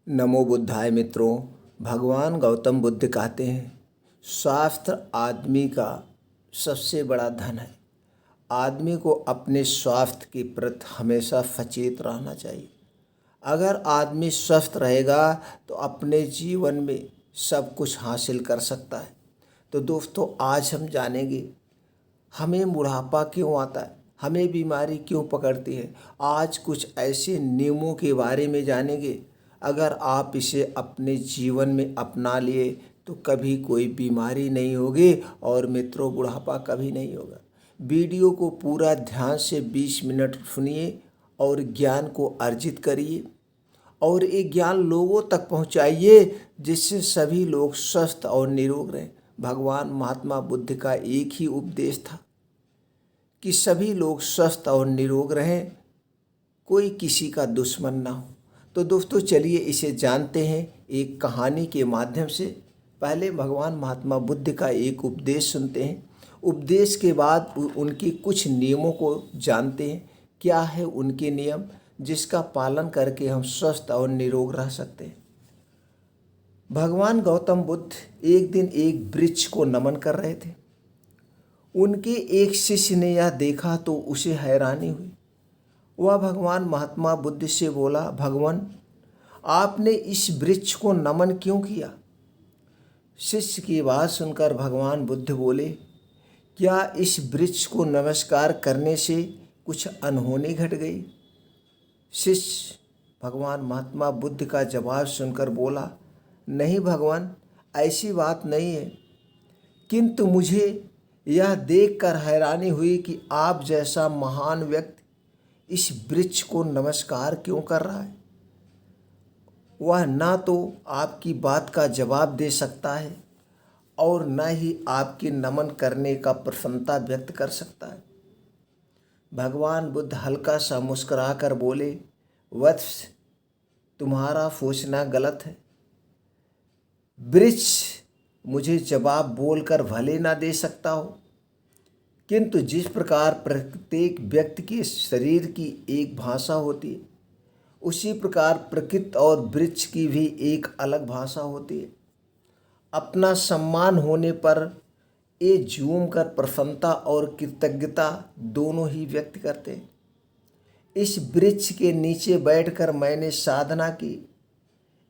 नमो बुद्धाय मित्रों। भगवान गौतम बुद्ध कहते हैं स्वास्थ्य आदमी का सबसे बड़ा धन है। आदमी को अपने स्वास्थ्य के प्रति हमेशा सचेत रहना चाहिए। अगर आदमी स्वस्थ रहेगा तो अपने जीवन में सब कुछ हासिल कर सकता है। तो दोस्तों, आज हम जानेंगे हमें बुढ़ापा क्यों आता है, हमें बीमारी क्यों पकड़ती है। आज कुछ ऐसे नियमों के बारे में जानेंगे, अगर आप इसे अपने जीवन में अपना लिए तो कभी कोई बीमारी नहीं होगी और मित्रों बुढ़ापा कभी नहीं होगा। वीडियो को पूरा ध्यान से 20 मिनट सुनिए और ज्ञान को अर्जित करिए और ये ज्ञान लोगों तक पहुंचाइए जिससे सभी लोग स्वस्थ और निरोग रहें। भगवान महात्मा बुद्ध का एक ही उपदेश था कि सभी लोग स्वस्थ और निरोग रहें, कोई किसी का दुश्मन ना हो। तो दोस्तों चलिए इसे जानते हैं एक कहानी के माध्यम से। पहले भगवान महात्मा बुद्ध का एक उपदेश सुनते हैं, उपदेश के बाद उनके कुछ नियमों को जानते हैं। क्या है उनके नियम जिसका पालन करके हम स्वस्थ और निरोग रह सकते हैं। भगवान गौतम बुद्ध एक दिन एक वृक्ष को नमन कर रहे थे। उनके एक शिष्य ने यह देखा तो उसे हैरानी हुई। वह भगवान महात्मा बुद्ध से बोला, भगवान आपने इस वृक्ष को नमन क्यों किया। शिष्य की बात सुनकर भगवान बुद्ध बोले, क्या इस वृक्ष को नमस्कार करने से कुछ अनहोनी घट गई। शिष्य भगवान महात्मा बुद्ध का जवाब सुनकर बोला, नहीं भगवान, ऐसी बात नहीं है, किंतु मुझे यह देखकर हैरानी हुई कि आप जैसा महान व्यक्ति इस वृक्ष को नमस्कार क्यों कर रहा है। वह ना तो आपकी बात का जवाब दे सकता है और न ही आपके नमन करने का प्रसन्नता व्यक्त कर सकता है। भगवान बुद्ध हल्का सा मुस्कुराकर बोले, वत्स तुम्हारा सोचना गलत है। वृक्ष मुझे जवाब बोलकर भले ना दे सकता हो, किंतु जिस प्रकार प्रत्येक व्यक्ति के शरीर की एक भाषा होती है, उसी प्रकार प्रकृति और वृक्ष की भी एक अलग भाषा होती है। अपना सम्मान होने पर ये झूम कर प्रसन्नता और कृतज्ञता दोनों ही व्यक्त करते हैं। इस वृक्ष के नीचे बैठकर मैंने साधना की,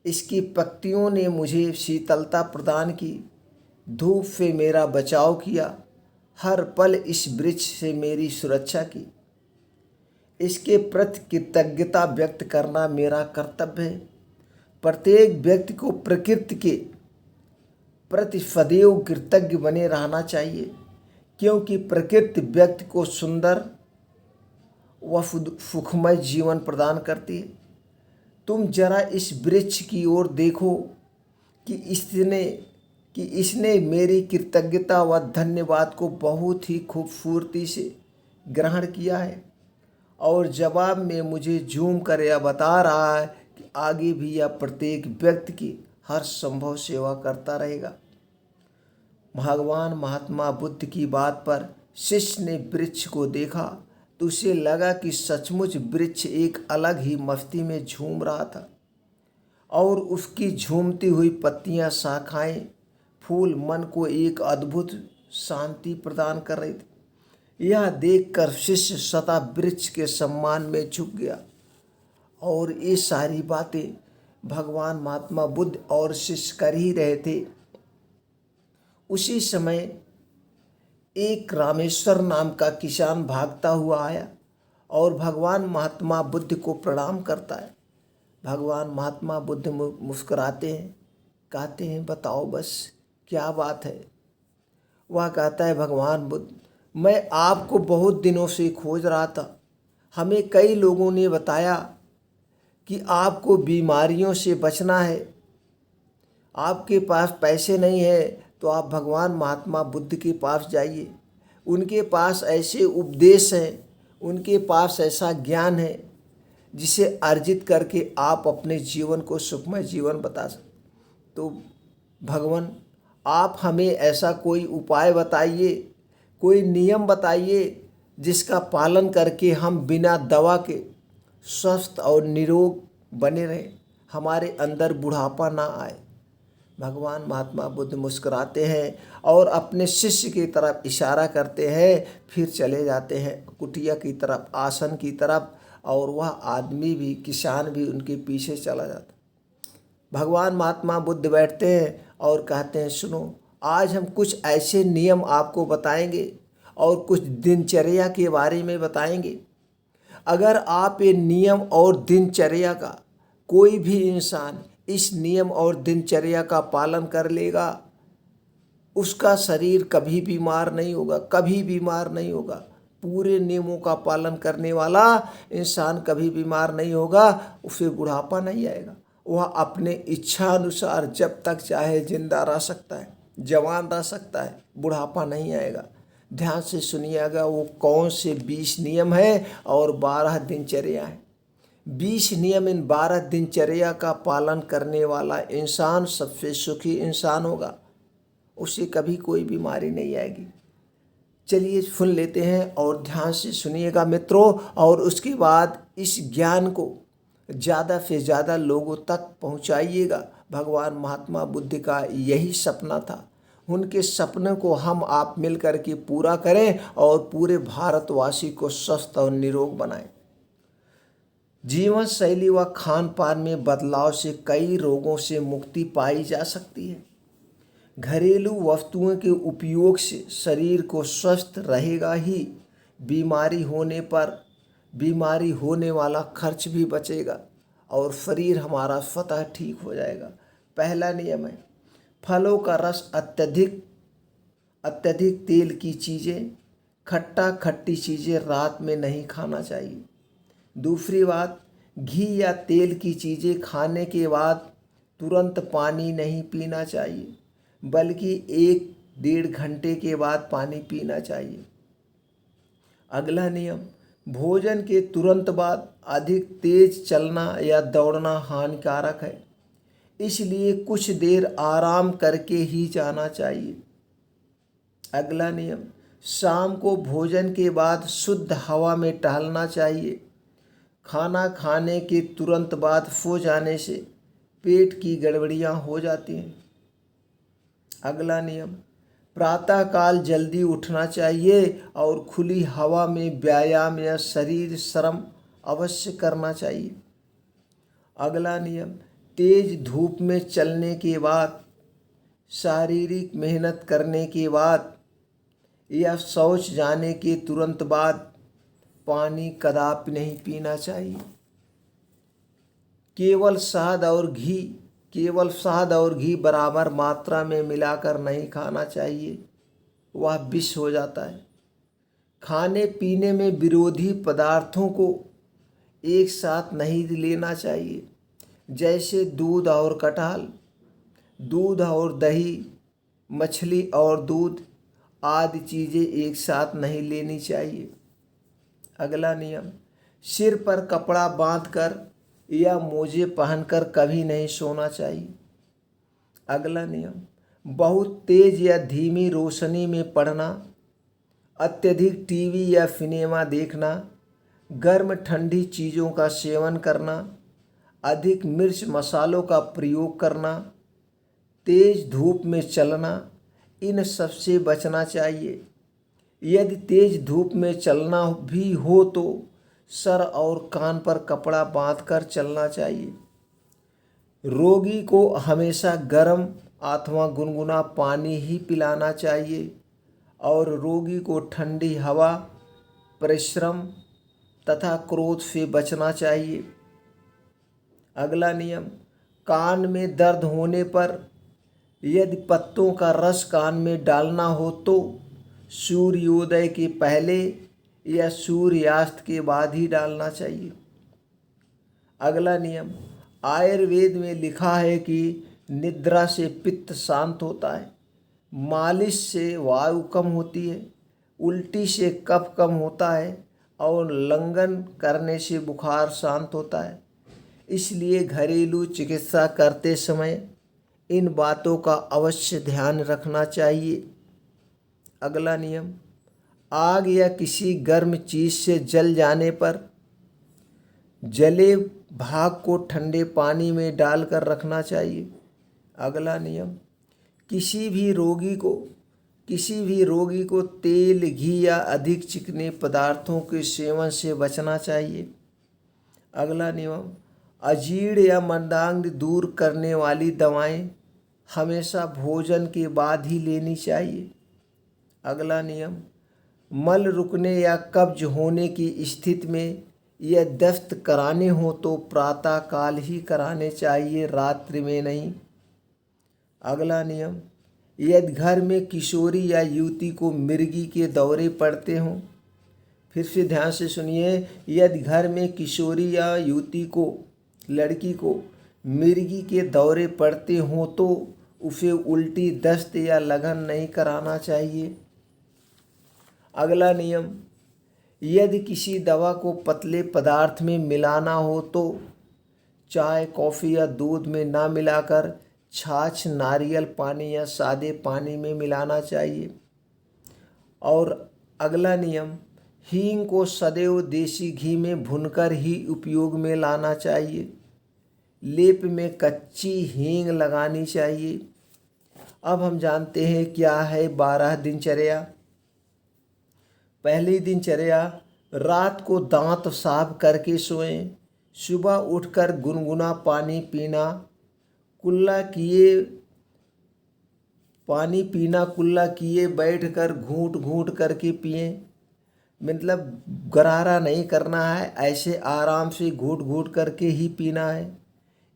इसकी पत्तियों ने मुझे शीतलता प्रदान की, धूप से मेरा बचाव किया, हर पल इस वृक्ष से मेरी सुरक्षा की। इसके प्रति कृतज्ञता व्यक्त करना मेरा कर्तव्य है। प्रत्येक व्यक्ति को प्रकृति के प्रति सदैव कृतज्ञ बने रहना चाहिए, क्योंकि प्रकृति व्यक्ति को सुंदर व सुखमय जीवन प्रदान करती है। तुम जरा इस वृक्ष की ओर देखो कि इसने मेरी कृतज्ञता व धन्यवाद को बहुत ही खूबसूरती से ग्रहण किया है और जवाब में मुझे झूम कर यह बता रहा है कि आगे भी यह प्रत्येक व्यक्ति की हर संभव सेवा करता रहेगा। भगवान महात्मा बुद्ध की बात पर शिष्य ने वृक्ष को देखा तो उसे लगा कि सचमुच वृक्ष एक अलग ही मस्ती में झूम रहा था और उसकी झूमती हुई पत्तियां, शाखाएं, फूल मन को एक अद्भुत शांति प्रदान कर रही थी। यह देखकर शिष्य सदा वृक्ष के सम्मान में झुक गया और ये सारी बातें भगवान महात्मा बुद्ध और शिष्य कर ही रहे थे। उसी समय एक रामेश्वर नाम का किसान भागता हुआ आया और भगवान महात्मा बुद्ध को प्रणाम करता है। भगवान महात्मा बुद्ध मुस्कुराते हैं, कहते हैं, बताओ बस क्या बात है। वह कहता है, भगवान बुद्ध, मैं आपको बहुत दिनों से खोज रहा था। हमें कई लोगों ने बताया कि आपको बीमारियों से बचना है, आपके पास पैसे नहीं है तो आप भगवान महात्मा बुद्ध के पास जाइए। उनके पास ऐसे उपदेश हैं, उनके पास ऐसा ज्ञान है जिसे अर्जित करके आप अपने जीवन को सुखमय जीवन बता सकते। तो भगवान आप हमें ऐसा कोई उपाय बताइए, कोई नियम बताइए जिसका पालन करके हम बिना दवा के स्वस्थ और निरोग बने रहें। हमारे अंदर बुढ़ापा ना आए। भगवान महात्मा बुद्ध मुस्कुराते हैं और अपने शिष्य की तरफ इशारा करते हैं, फिर चले जाते हैं कुटिया की तरफ, आसन की तरफ, और वह आदमी भी, किसान भी उनके पीछे चला जाता। भगवान महात्मा बुद्ध बैठते हैं और कहते हैं, सुनो, आज हम कुछ ऐसे नियम आपको बताएंगे और कुछ दिनचर्या के बारे में बताएंगे। अगर आप ये नियम और दिनचर्या का, कोई भी इंसान इस नियम और दिनचर्या का पालन कर लेगा, उसका शरीर कभी बीमार नहीं होगा, कभी बीमार नहीं होगा। पूरे नियमों का पालन करने वाला इंसान कभी बीमार नहीं होगा, उसे बुढ़ापा नहीं आएगा। वह अपने इच्छा अनुसार जब तक चाहे जिंदा रह सकता है, जवान रह सकता है, बुढ़ापा नहीं आएगा। ध्यान से सुनिएगा, वो कौन से 20 नियम है और 12 दिनचर्या है। 20 नियम, इन 12 दिनचर्या का पालन करने वाला इंसान सबसे सुखी इंसान होगा, उसे कभी कोई बीमारी नहीं आएगी। चलिए सुन लेते हैं और ध्यान से सुनिएगा मित्रों, और उसके बाद इस ज्ञान को ज़्यादा से ज़्यादा लोगों तक पहुंचाइएगा। भगवान महात्मा बुद्ध का यही सपना था। उनके सपने को हम आप मिल कर के पूरा करें और पूरे भारतवासी को स्वस्थ और निरोग बनाएं। जीवन शैली व खान पान में बदलाव से कई रोगों से मुक्ति पाई जा सकती है। घरेलू वस्तुओं के उपयोग से शरीर को स्वस्थ रहेगा ही, बीमारी होने वाला खर्च भी बचेगा और शरीर हमारा स्वतः ठीक हो जाएगा। पहला नियम है, फलों का रस अत्यधिक तेल की चीज़ें, खट्टा खट्टी चीज़ें रात में नहीं खाना चाहिए। दूसरी बात, घी या तेल की चीज़ें खाने के बाद तुरंत पानी नहीं पीना चाहिए, बल्कि 1-1.5 घंटे के बाद पानी पीना चाहिए। अगला नियम, भोजन के तुरंत बाद अधिक तेज चलना या दौड़ना हानिकारक है, इसलिए कुछ देर आराम करके ही जाना चाहिए। अगला नियम, शाम को भोजन के बाद शुद्ध हवा में टहलना चाहिए। खाना खाने के तुरंत बाद सो जाने से पेट की गड़बड़ियाँ हो जाती हैं। अगला नियम, प्रातःकाल जल्दी उठना चाहिए और खुली हवा में व्यायाम या शरीर श्रम अवश्य करना चाहिए। अगला नियम, तेज धूप में चलने के बाद, शारीरिक मेहनत करने के बाद या शौच जाने के तुरंत बाद पानी कदापि नहीं पीना चाहिए। केवल शहद और घी बराबर मात्रा में मिलाकर नहीं खाना चाहिए, वह विष हो जाता है। खाने पीने में विरोधी पदार्थों को एक साथ नहीं लेना चाहिए, जैसे दूध और कटहल, दूध और दही, मछली और दूध आदि चीज़ें एक साथ नहीं लेनी चाहिए। अगला नियम, सिर पर कपड़ा बांधकर या मोजे पहनकर कभी नहीं सोना चाहिए। अगला नियम, बहुत तेज या धीमी रोशनी में पढ़ना, अत्यधिक टीवी या सिनेमा देखना, गर्म ठंडी चीज़ों का सेवन करना, अधिक मिर्च मसालों का प्रयोग करना, तेज धूप में चलना, इन सब से बचना चाहिए। यदि तेज धूप में चलना भी हो तो सर और कान पर कपड़ा बांधकर चलना चाहिए। रोगी को हमेशा गर्म अथवा गुनगुना पानी ही पिलाना चाहिए और रोगी को ठंडी हवा, परिश्रम तथा क्रोध से बचना चाहिए। अगला नियम, कान में दर्द होने पर यदि पत्तों का रस कान में डालना हो तो सूर्योदय के पहले या सूर्यास्त के बाद ही डालना चाहिए। अगला नियम, आयुर्वेद में लिखा है कि निद्रा से पित्त शांत होता है, मालिश से वायु कम होती है, उल्टी से कफ कम होता है और लंघन करने से बुखार शांत होता है। इसलिए घरेलू चिकित्सा करते समय इन बातों का अवश्य ध्यान रखना चाहिए। अगला नियम, आग या किसी गर्म चीज़ से जल जाने पर जले भाग को ठंडे पानी में डालकर रखना चाहिए। अगला नियम, किसी भी रोगी को तेल, घी या अधिक चिकने पदार्थों के सेवन से बचना चाहिए। अगला नियम, अजीर्ण या मन्दाग्नि दूर करने वाली दवाएं हमेशा भोजन के बाद ही लेनी चाहिए। अगला नियम, मल रुकने या कब्ज होने की स्थिति में यह दस्त कराने हो तो प्रातः काल ही कराने चाहिए, रात्रि में नहीं। अगला नियम, यदि घर में किशोरी या युवती को मिर्गी के दौरे पड़ते हों, फिर से ध्यान से सुनिए, यदि घर में किशोरी या युवती को, लड़की को मिर्गी के दौरे पड़ते हों तो उसे उल्टी, दस्त या लगन नहीं कराना चाहिए। अगला नियम, यदि किसी दवा को पतले पदार्थ में मिलाना हो तो चाय, कॉफ़ी या दूध में ना मिलाकर छाछ, नारियल पानी या सादे पानी में मिलाना चाहिए। और अगला नियम, हींग को सदैव देसी घी में भूनकर ही उपयोग में लाना चाहिए। लेप में कच्ची हींग लगानी चाहिए। अब हम जानते हैं क्या है 12 दिनचर्या। पहली दिनचर्या, रात को दांत साफ करके सोएं। सुबह उठकर गुनगुना पानी पीना, कुल्ला किए बैठकर घूंट घूंट करके पिएं। मतलब गरारा नहीं करना है, ऐसे आराम से घूंट घूंट करके ही पीना है।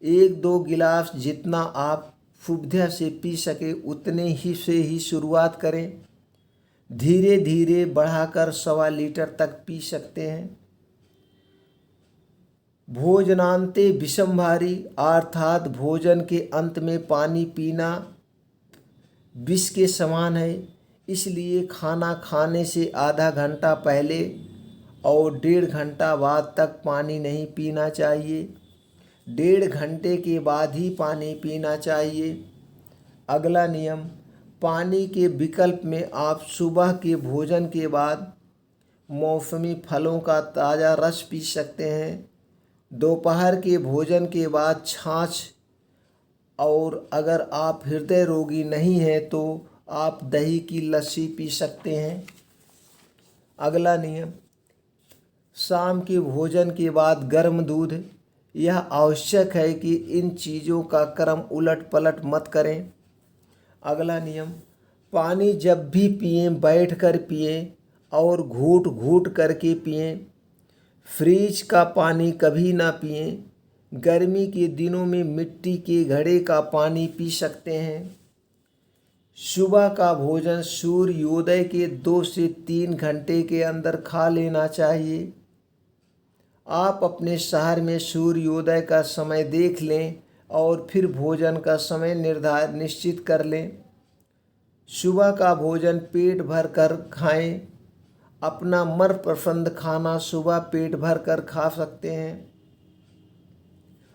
1-2 गिलास जितना आप सुविधा से पी सके उतने ही से ही शुरुआत करें। धीरे धीरे बढ़ाकर 1.25 लीटर तक पी सकते हैं। भोजनांते विषमभारी, अर्थात भोजन के अंत में पानी पीना विष के समान है। इसलिए खाना खाने से आधा घंटा पहले और 1.5 घंटा बाद तक पानी नहीं पीना चाहिए। 1.5 घंटे के बाद ही पानी पीना चाहिए। अगला नियम, पानी के विकल्प में आप सुबह के भोजन के बाद मौसमी फलों का ताज़ा रस पी सकते हैं। दोपहर के भोजन के बाद छाछ, और अगर आप हृदय रोगी नहीं हैं तो आप दही की लस्सी पी सकते हैं। अगला नियम, शाम के भोजन के बाद गर्म दूध। यह आवश्यक है कि इन चीज़ों का क्रम उलट पलट मत करें। अगला नियम, पानी जब भी पिएं बैठकर पिएं और घूंट घूंट करके पिएं। फ्रिज का पानी कभी ना पिएं। गर्मी के दिनों में मिट्टी के घड़े का पानी पी सकते हैं। सुबह का भोजन सूर्योदय के 2 से 3 घंटे के अंदर खा लेना चाहिए। आप अपने शहर में सूर्योदय का समय देख लें और फिर भोजन का समय निश्चित कर लें। सुबह का भोजन पेट भर कर खाएं। अपना मनपसंद खाना सुबह पेट भर कर खा सकते हैं।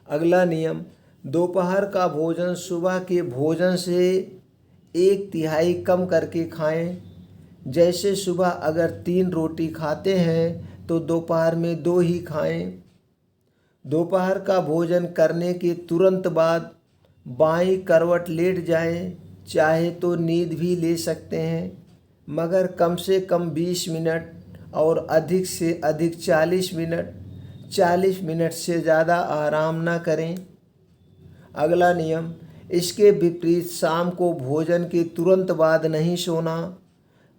अगला नियम, दोपहर का भोजन सुबह के भोजन से 1/3 कम करके खाएं। जैसे सुबह अगर 3 रोटी खाते हैं तो दोपहर में 2 ही खाएं। दोपहर का भोजन करने के तुरंत बाद बाईं करवट लेट जाएं। चाहे तो नींद भी ले सकते हैं, मगर कम से कम 20 मिनट और अधिक से अधिक 40 मिनट। 40 मिनट से ज़्यादा आराम ना करें। अगला नियम, इसके विपरीत शाम को भोजन के तुरंत बाद नहीं सोना।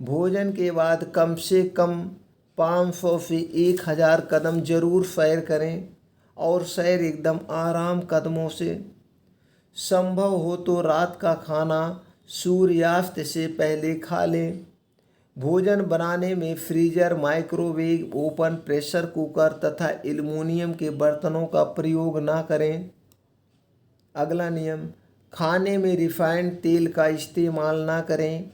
भोजन के बाद कम से कम 500 से 1000 कदम जरूर सैर करें, और सैर एकदम आराम कदमों से। संभव हो तो रात का खाना सूर्यास्त से पहले खा लें। भोजन बनाने में freezer, microwave, open pressure cooker तथा एल्युमिनियम के बर्तनों का प्रयोग ना करें। अगला नियम, खाने में रिफाइंड तेल का इस्तेमाल ना करें।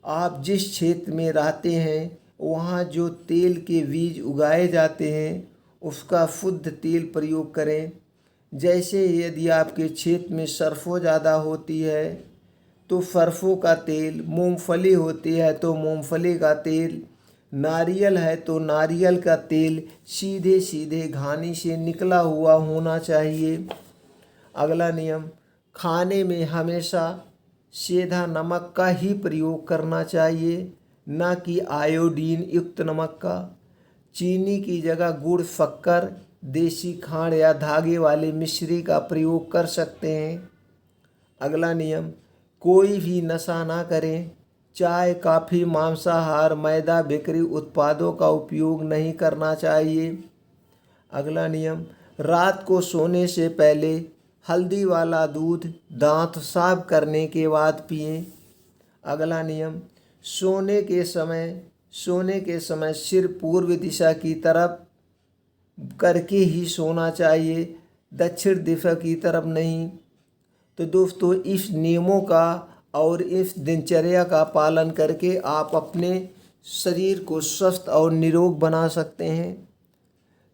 आप जिस क्षेत्र में रहते हैं वहाँ जो तेल के बीज उगाए जाते हैं उसका शुद्ध तेल प्रयोग करें। जैसे यदि आपके क्षेत्र में सरसों ज़्यादा होती है तो सरसों का तेल, मूंगफली होती है तो मूंगफली का तेल, नारियल है तो नारियल का तेल सीधे सीधे घानी से निकला हुआ होना चाहिए। अगला नियम, खाने में हमेशा सीधा नमक का ही प्रयोग करना चाहिए, न कि आयोडीन युक्त नमक का। चीनी की जगह गुड़, शक्कर, देसी खांड या धागे वाले मिश्री का प्रयोग कर सकते हैं। अगला नियम, कोई भी नशा ना करें। चाय, कॉफ़ी, मांसाहार, मैदा, बेकरी उत्पादों का उपयोग नहीं करना चाहिए। अगला नियम, रात को सोने से पहले हल्दी वाला दूध दांत साफ करने के बाद पिएं। अगला नियम, सोने के समय सिर पूर्व दिशा की तरफ करके ही सोना चाहिए, दक्षिण दिशा की तरफ नहीं। तो दोस्तों, इस नियमों का और इस दिनचर्या का पालन करके आप अपने शरीर को स्वस्थ और निरोग बना सकते हैं।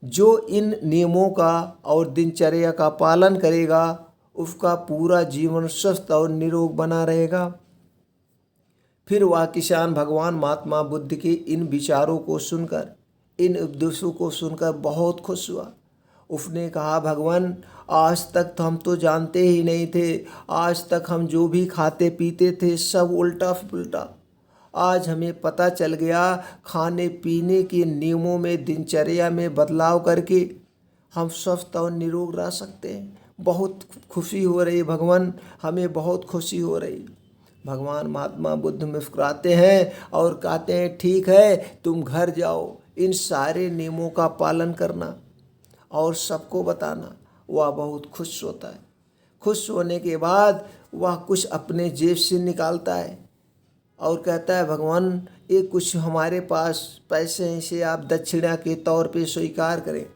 जो इन नियमों का और दिनचर्या का पालन करेगा उसका पूरा जीवन स्वस्थ और निरोग बना रहेगा। फिर वह किसान भगवान महात्मा बुद्ध के इन विचारों को सुनकर, इन उपदेशों को सुनकर बहुत खुश हुआ। उसने कहा, भगवान, आज तक तो हम तो जानते ही नहीं थे। आज तक हम जो भी खाते पीते थे सब उल्टा पुल्टा। आज हमें पता चल गया, खाने पीने के नियमों में, दिनचर्या में बदलाव करके हम स्वस्थ और निरोग रह सकते हैं। बहुत खुशी हो रही भगवान, हमें बहुत खुशी हो रही। भगवान महात्मा बुद्ध मुस्कुराते हैं और कहते हैं, ठीक है, तुम घर जाओ, इन सारे नियमों का पालन करना और सबको बताना। वह बहुत खुश होता है। खुश होने के बाद वह कुछ अपने जेब से निकालता है और कहता है, भगवान, ये कुछ हमारे पास पैसे हैं, इसे आप दक्षिणा के तौर पे स्वीकार करें।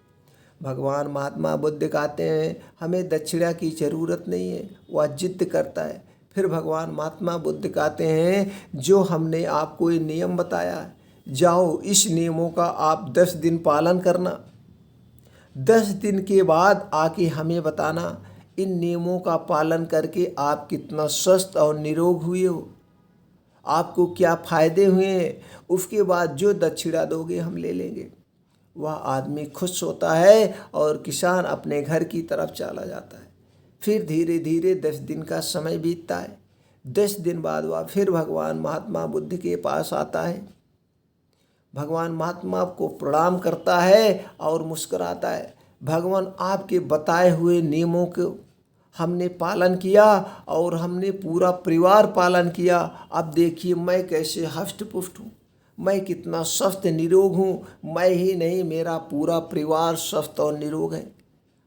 भगवान महात्मा बुद्ध कहते हैं, हमें दक्षिणा की ज़रूरत नहीं है। वह जिद करता है। फिर भगवान महात्मा बुद्ध कहते हैं, जो हमने आपको ये नियम बताया, जाओ, इस नियमों का आप 10 दिन पालन करना। 10 दिन के बाद आके हमें बताना, इन नियमों का पालन करके आप कितना स्वस्थ और निरोग हुए हो, आपको क्या फ़ायदे हुए हैं। उसके बाद जो दक्षिणा दोगे हम ले लेंगे। वह आदमी खुश होता है और किसान अपने घर की तरफ चला जाता है। फिर धीरे धीरे 10 दिन का समय बीतता है। 10 दिन बाद वह फिर भगवान महात्मा बुद्ध के पास आता है। भगवान महात्मा को प्रणाम करता है और मुस्कुराता है। भगवान, आपके बताए हुए नियमों को हमने पालन किया और हमने पूरा परिवार पालन किया। अब देखिए मैं कैसे हष्ट पुष्ट हूँ, मैं कितना स्वस्थ निरोग हूँ। मैं ही नहीं, मेरा पूरा परिवार स्वस्थ और निरोग है।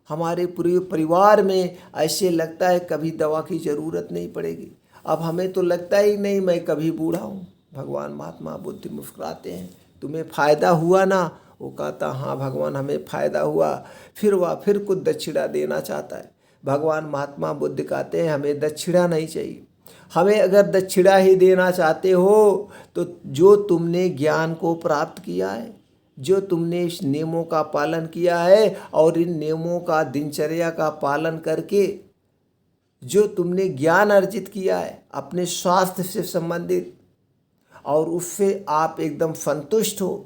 हमारे पूरे परिवार में ऐसे लगता है कभी दवा की ज़रूरत नहीं पड़ेगी। अब हमें तो लगता ही नहीं मैं कभी बूढ़ा हूँ। भगवान महात्मा बुद्ध मुस्कुराते हैं, तुम्हें फ़ायदा हुआ ना। वो कहता, हाँ भगवान, हमें फ़ायदा हुआ। फिर वह फिर कुछ दक्षिणा देना चाहता है। भगवान महात्मा बुद्ध कहते हैं, हमें दक्षिणा नहीं चाहिए। हमें अगर दक्षिणा ही देना चाहते हो तो जो तुमने ज्ञान को प्राप्त किया है, जो तुमने इस नियमों का पालन किया है और इन नियमों का दिनचर्या का पालन करके जो तुमने ज्ञान अर्जित किया है अपने स्वास्थ्य से संबंधित, और उससे आप एकदम संतुष्ट हो,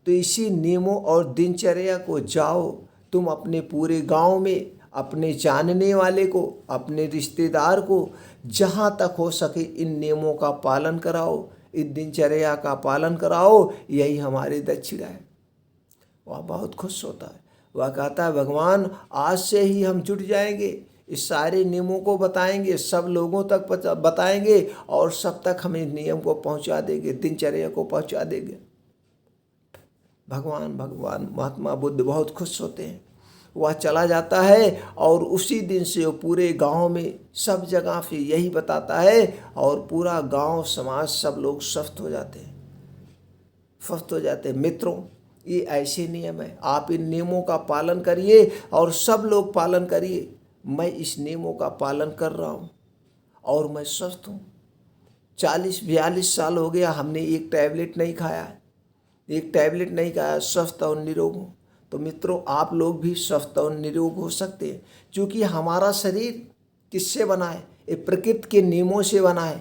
तो इसी नियमों और दिनचर्या को जाओ तुम अपने पूरे गांव में, अपने जानने वाले को, अपने रिश्तेदार को, जहाँ तक हो सके इन नियमों का पालन कराओ, इस दिनचर्या का पालन कराओ। यही हमारी दक्षिणा है। वह बहुत खुश होता है। वह कहता है, भगवान, आज से ही हम जुट जाएंगे, इस सारे नियमों को बताएंगे, सब लोगों तक बताएंगे और सब तक हम इस नियम को पहुंचा देंगे, दिनचर्या को पहुंचा देंगे। भगवान महात्मा बुद्ध बहुत खुश होते हैं। वह चला जाता है और उसी दिन से वो पूरे गांव में सब जगह पे यही बताता है और पूरा गांव समाज सब लोग स्वस्थ हो जाते हैं, स्वस्थ हो जाते हैं। मित्रों, ये ऐसे नियम है, आप इन नियमों का पालन करिए और सब लोग पालन करिए। मैं इस नियमों का पालन कर रहा हूँ और मैं स्वस्थ हूँ। 40-42 साल हो गया, हमने एक टैबलेट नहीं खाया, एक टैबलेट नहीं खाया, स्वस्थ और निरोग हूँ। तो मित्रों, आप लोग भी स्वस्थ और निरोग हो सकते हैं, क्योंकि हमारा शरीर किससे बना है? ये प्रकृति के नियमों से बना है,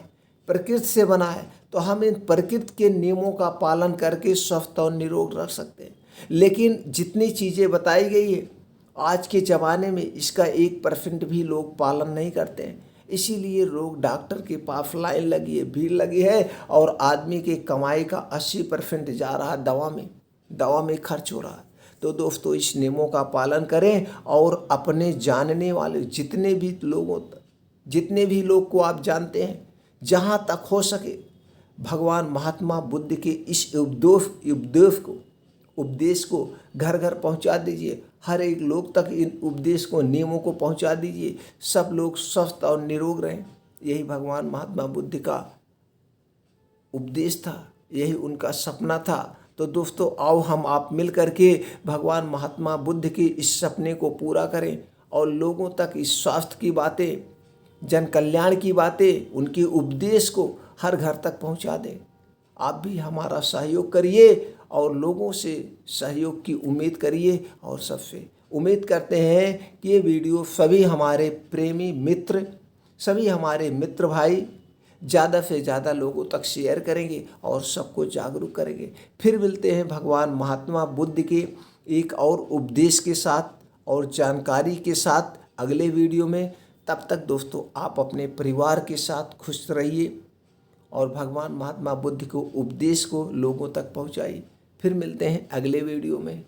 प्रकृति से बना है। तो हम इन प्रकृति के नियमों का पालन करके स्वस्थ और निरोग रख सकते हैं। लेकिन जितनी चीज़ें बताई गई है आज के ज़माने में इसका 1% भी लोग पालन नहीं करते हैं। इसीलिए लोग डॉक्टर के पास लाइन लगी है, भीड़ लगी है और आदमी के कमाई का 80% जा रहा है दवा में खर्च हो रहा है। तो दोस्तों इस नियमों का पालन करें और अपने जानने वाले जितने भी लोग को आप जानते हैं, जहाँ तक हो सके भगवान महात्मा बुद्ध के इस उपदेश को घर घर पहुंचा दीजिए। हर एक लोग तक इन उपदेश को, नियमों को पहुंचा दीजिए। सब लोग स्वस्थ और निरोग रहें। यही भगवान महात्मा बुद्ध का उपदेश था, यही उनका सपना था। तो दोस्तों आओ हम आप मिल करके भगवान महात्मा बुद्ध के इस सपने को पूरा करें और लोगों तक इस स्वास्थ्य की बातें, जन कल्याण की बातें, उनके उपदेश को हर घर तक पहुंचा दें। आप भी हमारा सहयोग करिए और लोगों से सहयोग की उम्मीद करिए और सबसे उम्मीद करते हैं कि ये वीडियो सभी हमारे प्रेमी मित्र, सभी हमारे मित्र भाई ज़्यादा से ज़्यादा लोगों तक शेयर करेंगे और सबको जागरूक करेंगे। फिर मिलते हैं भगवान महात्मा बुद्ध के एक और उपदेश के साथ और जानकारी के साथ अगले वीडियो में। तब तक दोस्तों आप अपने परिवार के साथ खुश रहिए और भगवान महात्मा बुद्ध को उपदेश को लोगों तक पहुंचाइए। फिर मिलते हैं अगले वीडियो में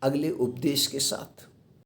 अगले उपदेश के साथ।